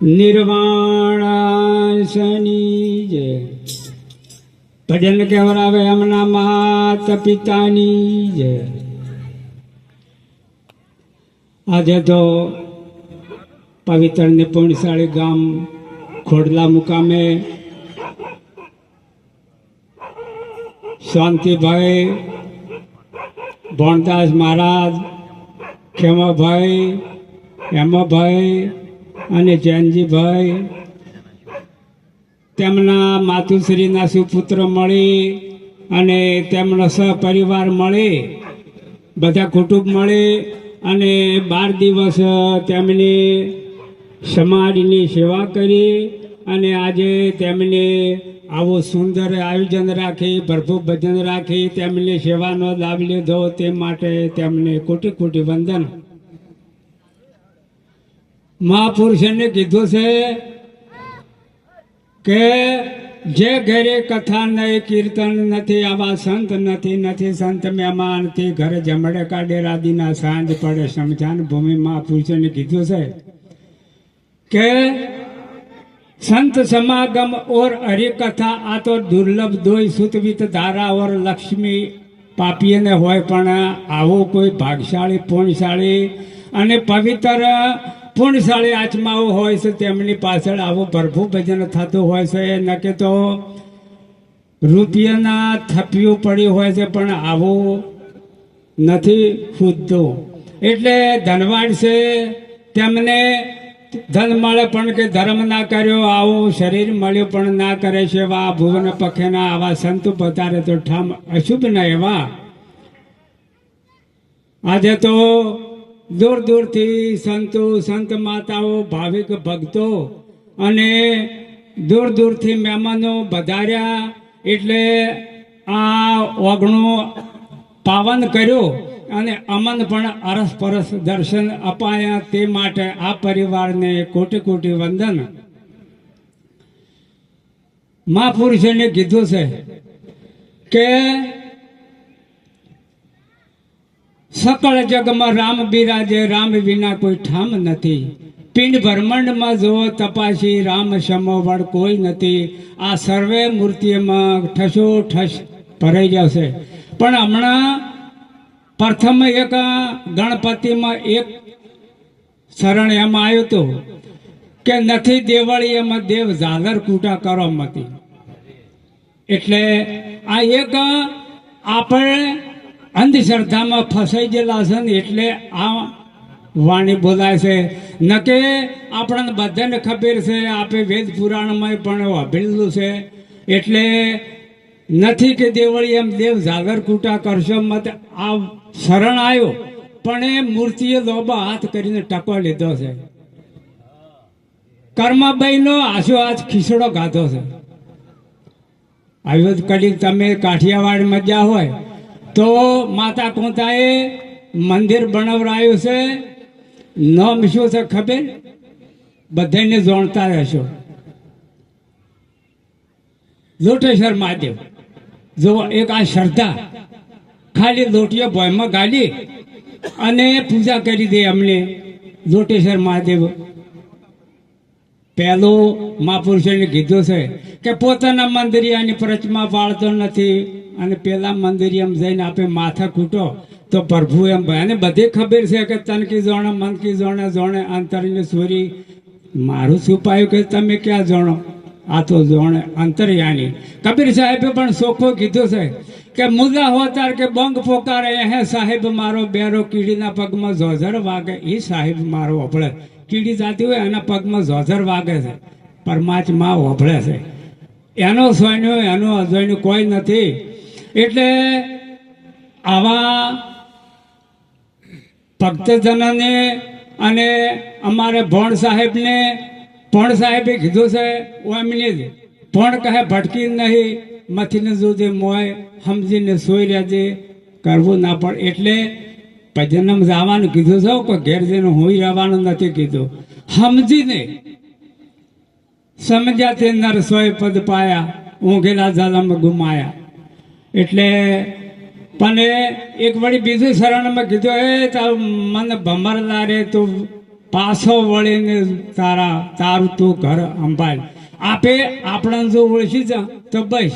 નિર્વાણાસની જય. ભજન કહેવરાવે એમના માતા પિતાની જય. આજે તો પવિત્ર ને પુણ્યશાળી ગામ ખોડલા મુકામે શાંતિભાઈ, ભણદાસ મહારાજ, ખેમાભાઈ, હેમાભાઈ અને જૈનજીભાઈ તેમના માતુશ્રીના સુપુત્ર મળી અને તેમનો સહપરિવાર મળી બધા કુટુંબ મળી અને 12 દિવસ તેમની સમાજની સેવા કરી અને આજે તેમને આવું સુંદર આયોજન રાખી, ભરપૂર ભજન રાખી તેમની સેવાનો લાભ લીધો તે માટે તેમને કોટી કોટી વંદન. મહાપુરુષને કીધું છે કે જે ઘરે કથા નહીં, કીર્તન નથી, આવા સંત નથી સંત મહેમાનથી ઘરે જમડે કાઢે રાદીના સાંજ પડે શમશાન ભૂમિ. મહાપુરુષને કીધું છે કે संत समागम और हरि कथा आ तो दुर्लभ दोई सुतवित धारा और लक्ष्मी पापी ने होय पण आवो कोई भागशाળી पुण्यशाળી અને પવિત્ર પુણ્યશાળી આત્માઓ હોય છે તેમની પાછળ આવું ભરપૂર ભજન થતું હોય છે. નકે તો રૂપિયાના થપ્યું પડ્યું હોય છે પણ આવું નથી ફૂટતું. એટલે ધનવાન છે તેમને ધન મળે પણ કે ધર્મ ના કર્યો, આવું શરીર મળ્યું પણ ના કરે છે. વા ભુવન પખેના આવા સંતો પધારે તો ઠામ અશુભ ના એવા. આજે તો દૂર દૂરથી સંતો, સંત માતાઓ, ભાવિક ભક્તો અને દૂર દૂરથી મહેમાનો પધાર્યા. એટલે આ ઓગણું પાવન કર્યો અને અમન પણ અરસપરસ દર્શન અપાયા. તે માટે આ પરિવારને કોટી કોટી વંદન. મહાપુરુષને કીધું છે કે સકળ જગમાં રામ બિરાજે, રામ વિના કોઈ ઠામ નથી. પિંડ બ્રહ્માંડમાં જો તપાસી, રામ સમોવડ કોઈ નથી. આ સર્વે મૂર્તિઓમાં ઠસો ઠસ ભરાઈ જશે. પણ હમણાં પ્રથમ એક ગણપતિમાં એક શરણ એમાં આવ્યું હતું કે નથી દેવળી એમાં દેવ ઝાલર કૂટા કરો મતી. એટલે આ એક આપણે અંધશ્રદ્ધામાં ફસાઈ ગયેલા છે ને એટલે આ વાણી બોલાય છે. નકે આપણને બધાને ખબર છે, આપે વેદ પુરાણમાં પણ વાભરેલું છે. એટલે નથી કે દેવળી એમ દેવ ઝાલર કૂટા કરશો મત. આ શરણ આવ્યો પણ એ મૂર્તિએ લોબા હાથ કરીને ટકો લીધો છે. કર્માબાઈનો આશો આજ ખીસડો ગાધો છે. આવ્યો કડી તમે કાઠિયાવાડ મજા હોય તો માતા કોતાએ મંદિર બનાવરાયું છે. નામ શું છે ખબર? બધાને જાણતા રહેશો. લોટેશ્વર મહાદેવ. જો એક આ શ્રદ્ધા ખાલી લોટીઓ ભોયમાં ગાલી અને પૂજા કરી દે અમને લોટેશ્વર મહાદેવ. પહેલો મહાપુરુષોને કીધું છે કે પોતાના મંદિરિયાની પ્રચમાં પાળતો નથી અને પેલા મંદિરિયામાં જઈને આપે માથા કૂટો તો પ્રભુ એમ ભાઈ. અને બધી ખબર છે કે તનકી જોણે મનકી જોણે જોણે અંતરની સોરી. મારું છુપાયું કે તમે ક્યાં જાણો? આ તો જોણે અંતર્યાની. કબીર સાહેબે પણ ચોખ્ખું કીધું છે કે મુદ્દા હોતાર કે બંગ પોકારે હે સાહેબ મારો બેરો, કીડીના પગમાં ઝોઝર વાગે. એ સાહેબ મારો ઓભળે. કીડી જાતી હોય એના પગમાં ઝોઝર વાગે છે, પરમાત્મા ઓભળે છે. એનો સોયનો એનો અજોયનું કોઈ નથી. એટલે આવા ભક્તજનોને અને અમારે ભણ સાહેબને, ભણ સાહેબે કીધું છે એમને જ ભણ કહે ભટકી નહીં, મથીને જોજે મોય, સમજીને સોઈ રહેજે, કરવું ના પડે. એટલે ભજનમાં જવાનું કીધું છે કે ઘેર જઈને હોઈ રહેવાનું નથી કીધું. સમજીને સમજ્યા તે નર સોય પદ પાયા, ઊંઘેલા જલમ ગુમાયા. એટલે પણ એક વળી બીજું શરણમાં કીધું એ તારું મન ભમરલા રે તું પાછો વળીને તારું તું ઘર અંબાલ. આપે આપણને જો ઓળખી જા તો બસ.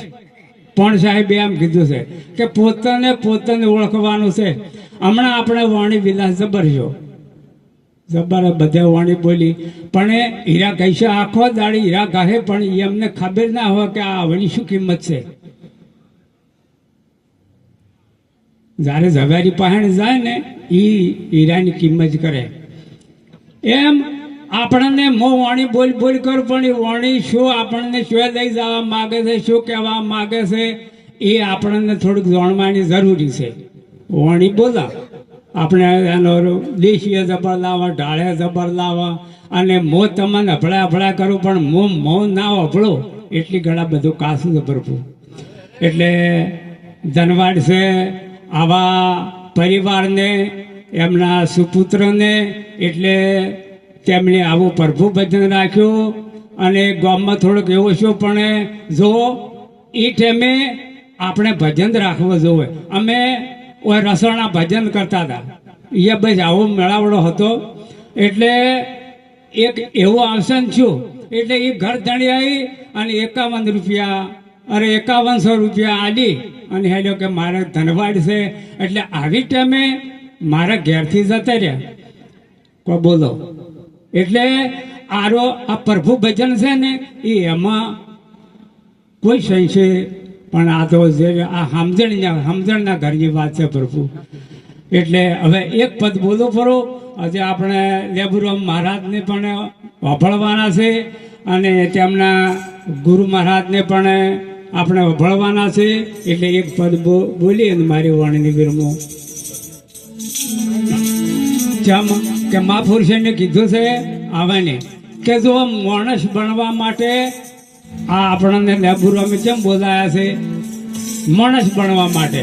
પણ સાહેબ એમ કીધું છે કે પોતાને ઓળખવાનું છે. હમણાં આપણે વાણી વિલાસ જબર છો, જબર બધે વાણી બોલી, પણ એ હીરા કહીશે આખો દાડી હીરા કહે, પણ એમને ખબર ના હોય કે આ આવની શું કિંમત છે. જ્યારે ઝવેરી પહેણ જાય ને એ હીરાની કિંમત કરે. એમ આપણને મો વાણી બોલ કરું, પણ એ વાણી શું આપણને શું લઈ જવા માગે છે, શું કહેવા માગે છે, એ આપણને થોડુંક જાણવાની જરૂરી છે. વાણી બોલા આપણે એનો દેશીય જબર લાવવા, ઢાળે જબર લાવવા, અને મો તમને અભળા કરું, પણ મો ના અભળો એટલી ઘણા બધું કાસું જબરવું. એટલે ધનવાડ છે આવા પરિવારને, એમના સુપુત્રને, એટલે તેમણે આવું પ્રભુ ભજન રાખ્યું. અને ગામમાં થોડોક એવો શું, પણ જો એ ટાઈમે આપણે ભજન રાખવું જોઈએ. અમે રસોણા ભજન કરતા હતા, એ બસ આવો મેળાવડો હતો. એટલે એક એવું આવસન છું, એટલે એ ઘર ધણી આવી અને 51 રૂપિયા 5100 રૂપિયા આલી અને હેલ્યો કે મારે ધનવાડ છે. એટલે આવી ટાઈમે મારા ઘેરથી જતા રહ્યા કોઈ બોલો. એટલે આ પ્રભુ ભજન છે ને એ એમાં કોઈ સંશય, પણ આ તો જે આ સમજણના ઘરની વાત છે પ્રભુ. એટલે હવે એક પદ બોલો પરો. આજે આપણે લેબુરામ મહારાજને પણ વાપરવાના છે અને તેમના ગુરુ મહારાજને પણ આપણે વભળવાના છે. એટલે એક પદ બોલી અને મારી વાણીની વિરમો. જેમ કે મહાપુરુષને કીધું છે આવાને કે જો માણસ બનવા માટે આ આપણને લેબુરામે કેમ બોલાયા છે, માણસ બનવા માટે.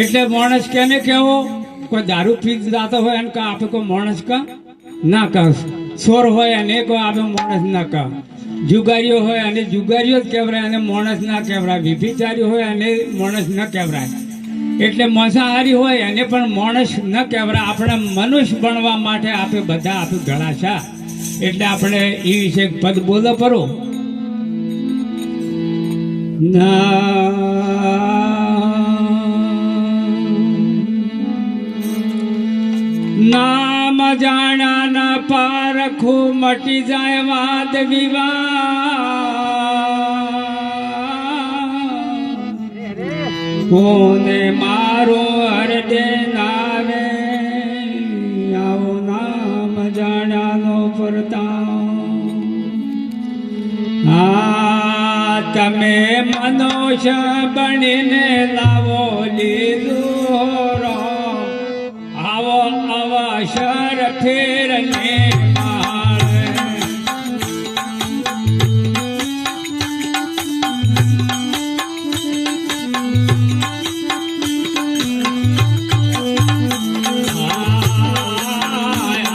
એટલે માણસ કેને કેવો, કોઈ દારૂ પી જાતો હોય એને કહે આપણે કોઈ માણસ કા ના કહે, ચોર હોય એને કોઈ આપણે માણસ ના કહે, જુગારીઓ હોય અને જુગારીઓ જ કહેવાય, અને માણસ ના કહેવાય, વિભિચારી હોય અને માણસ ન કહેવાય. એટલે માંસાહારી હોય એને પણ માણસ ન કહેવાય. આપણે મનુષ્ય બનવા માટે આપણે બધા આપણે ઘણા છે. એટલે આપણે એ વિશે પદ બોલો પરો. નામ જાણ્યા પારખું મટી જાય વાદ વિવાદ, કોને મારો હરદે નાવે આવો નામ જાણ્યાનો પરતાવ. તમે મનુષ્ય બનીને લાવો લીધું, આવો અવસર ફેરને માળે.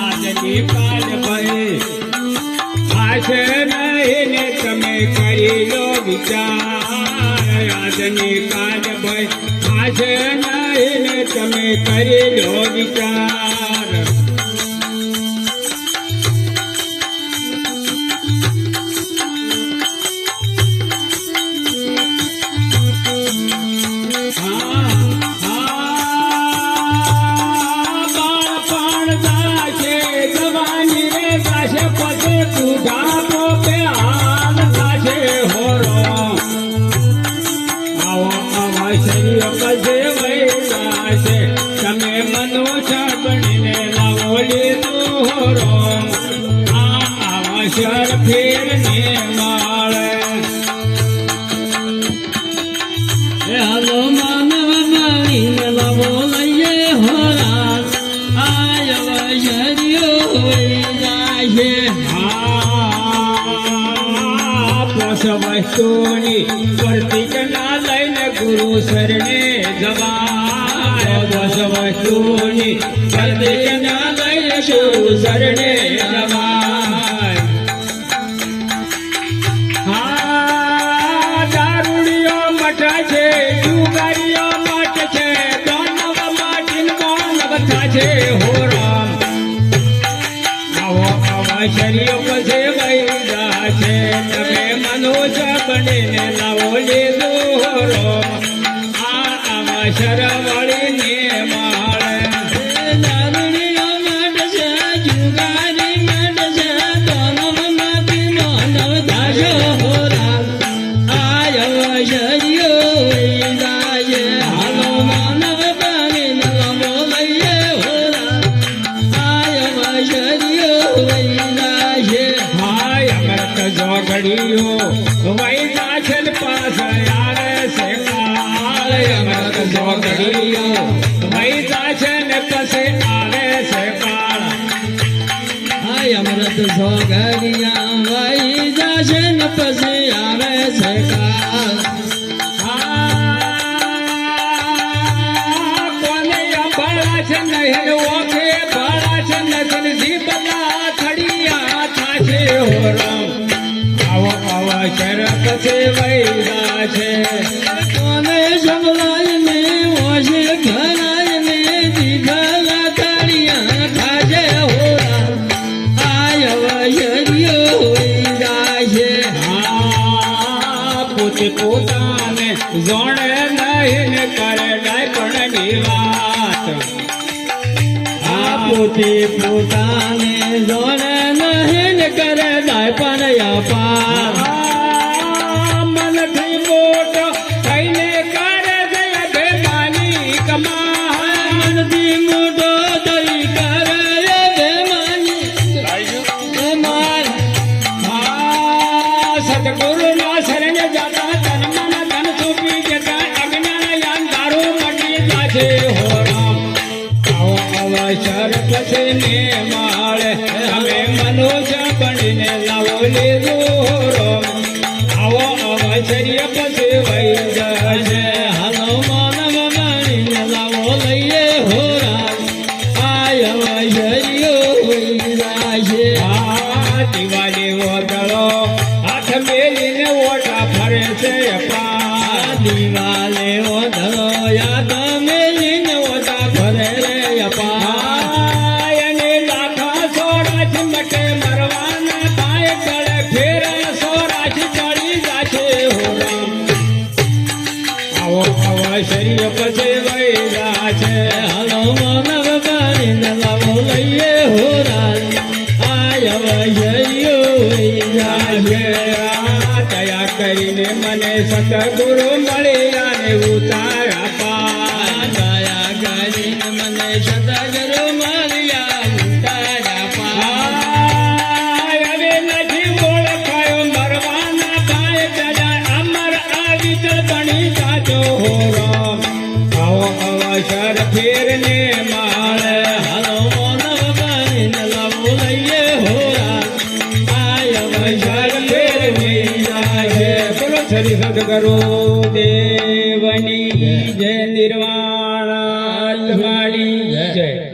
આજની કાલ ભાઈ આશે નહીં તમે કરી લો વિચાર. આજની કાલ ભાઈ આશે નહીં તમે કરી લો વિચાર. બાળપણ જાશે, જવાની રે જાશે, પછી બુઢાપો પે હાલ થાશે હોરો. આવો અવસર પછી વહી જાશે, તમે મનુષ્ય બનીને લાવો લીધું હોરો. આ અવસર ફેરને માળે. હાલો માનવ નવીન લાવો લઈએ હોરા, આય અવસરીઓ વહી જાશે. પોષ વસ્તુની પ્રતિક ના લઈને ગુરુ શરણે જવાય. પોષ વસ્તુની પ્રતિક ના લઈને ગુરુ શરણે જવાય. દારૂડીઓ મઠ છે, જુગારીઓ મઠ છે, દાનવ માટીન માનવ થાશે હો રામ. આવો શરીર પછી વૈદા છે તમે મનુષ્ય બનીને લાવો લીધો રો આ શરવળીને માળે વૈદા છે પાસ આવે છે કાળ અમૃત જોગડીઓ વૈદા છે ને પછી આવે છે કાળ અમૃત સોગરિયા વૈદા છે ને પછી આવે છે કાળ કોને ભળા છે નહીં ઓખે ભળા છે નથી જીબલા થડિયા થાશે હો રામ શર પછી વૈદા છે કોને સંભળાય ને ઓછે ઘરાય ને દીધલા કાળિયા ખાજે હોરા આયવ શરિયો વૈદા છે પોતે પોતાને જોણે નહીં ને કરે ડાય પણ ની વાત પોતે પોતાને જોડે નહીં ને કરે દાય પણ અપાર મનથી મોટો થઈને કરે છે બેમાની મનથી મોટો થઈ કરે બેમાની માર સતગુરુ ના શરણ જાતા તન મન ધન સુપી જતા અજ્ઞાન અંધારો મટી જાશે હો રામ અવસર પછી ને માળે તમે મનુષ્ય બનીને લાવો લીધો રામ આવો અવસર્ય પછી વૈદા છે હાલો માનવ બનીને લાવો લઈએ હો રામ આય વૈયો વૈદા છે દિવાળી ઓદળો હાથ મેલીને ઓટા ફરે છે દિવાલે ઓધળો યાદ મેલીને ઓટા ભરે રે અપા એને લાખા સોરાશ મટે મરવાના થાય ગળે ફેર સોરાશ ચડી જાશે હો રામ આવો અવસર્ય પછી વૈદા છે હાલો માનવ બનીને લાવો લઈએ હો રામ આય વૈયો વૈદા છે દયા કરીને મને સતગુરુ મળ્યા ને ઉતારા પા દયા કરીને મને સદગુરુ મળ્યા ઉતારા પા હવે નથી ઓળખાયો મરવાના થાય દાદા અમર આવી તો બની જાજો હો રામ આવો અવસર ફેરને માળે હાલો માનવ બનીને લાવો લઈએ હો રામ આય અવસર વૈયો ફેરને છે બોલો શ્રી સદગુરુ દેવની જય નિર્વાણ વાળી જય